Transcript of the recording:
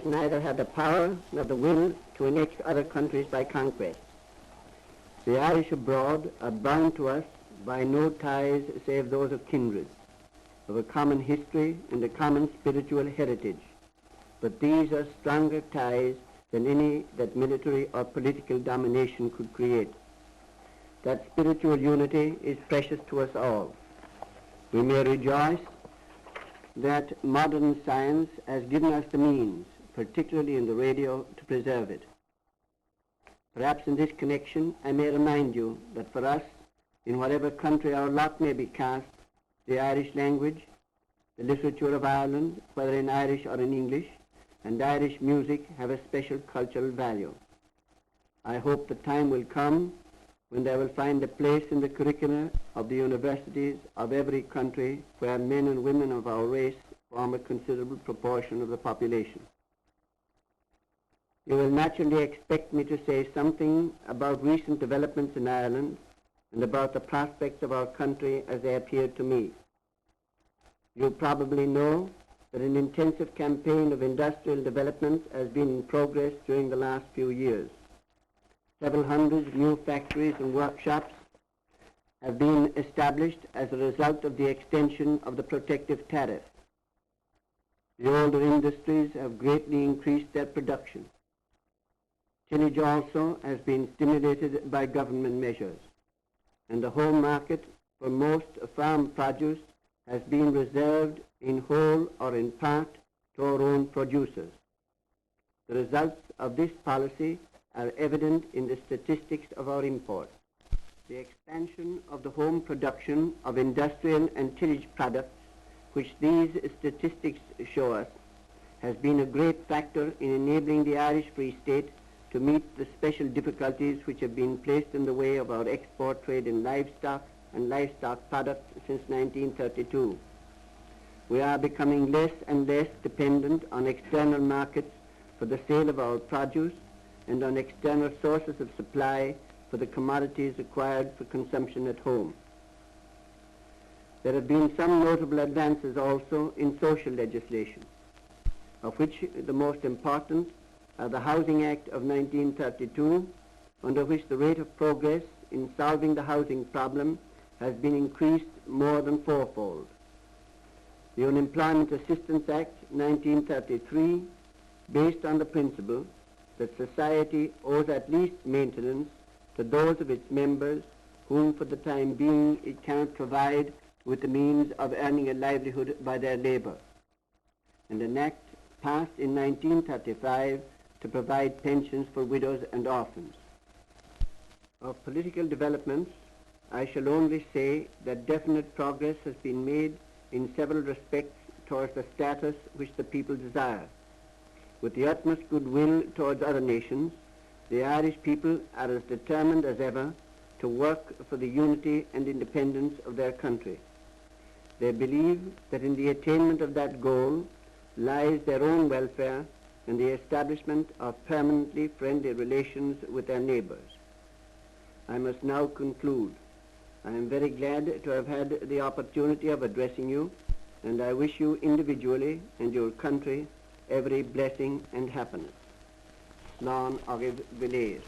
neither have the power nor the will to annex other countries by conquest. The Irish abroad are bound to us by no ties save those of kindred, of a common history and a common spiritual heritage. But these are stronger ties than any that military or political domination could create. That spiritual unity is precious to us all. We may rejoice that modern science has given us the means, particularly in the radio, to preserve it. Perhaps in this connection, I may remind you that for us, in whatever country our lot may be cast, the Irish language, the literature of Ireland, whether in Irish or in English, and Irish music have a special cultural value. I hope the time will come when they will find a place in the curricula of the universities of every country where men and women of our race form a considerable proportion of the population. You will naturally expect me to say something about recent developments in Ireland and about the prospects of our country as they appear to me. You probably know that an intensive campaign of industrial development has been in progress during the last few years. Several hundred new factories and workshops have been established as a result of the extension of the protective tariff. The older industries have greatly increased their production. Tillage also has been stimulated by government measures, and the home market for most farm produce has been reserved in whole or in part to our own producers. The results of this policy are evident in the statistics of our imports. The expansion of the home production of industrial and tillage products, which these statistics show us, has been a great factor in enabling the Irish Free State to meet the special difficulties which have been placed in the way of our export trade in livestock and livestock products since 1932. We are becoming less and less dependent on external markets for the sale of our produce and on external sources of supply for the commodities required for consumption at home. There have been some notable advances also in social legislation, of which the most important are the Housing Act of 1932, under which the rate of progress in solving the housing problem has been increased more than fourfold. The Unemployment Assistance Act 1933, based on the principle that society owes at least maintenance to those of its members whom for the time being it cannot provide with the means of earning a livelihood by their labor, and an act passed in 1935 to provide pensions for widows and orphans. Of political developments, I shall only say that definite progress has been made in several respects towards the status which the people desire. With the utmost goodwill towards other nations, the Irish people are as determined as ever to work for the unity and independence of their country. They believe that in the attainment of that goal lies their own welfare and the establishment of permanently friendly relations with their neighbors. I must now conclude. I am very glad to have had the opportunity of addressing you, and I wish you individually and your country every blessing and happiness. Slán agad Villéir.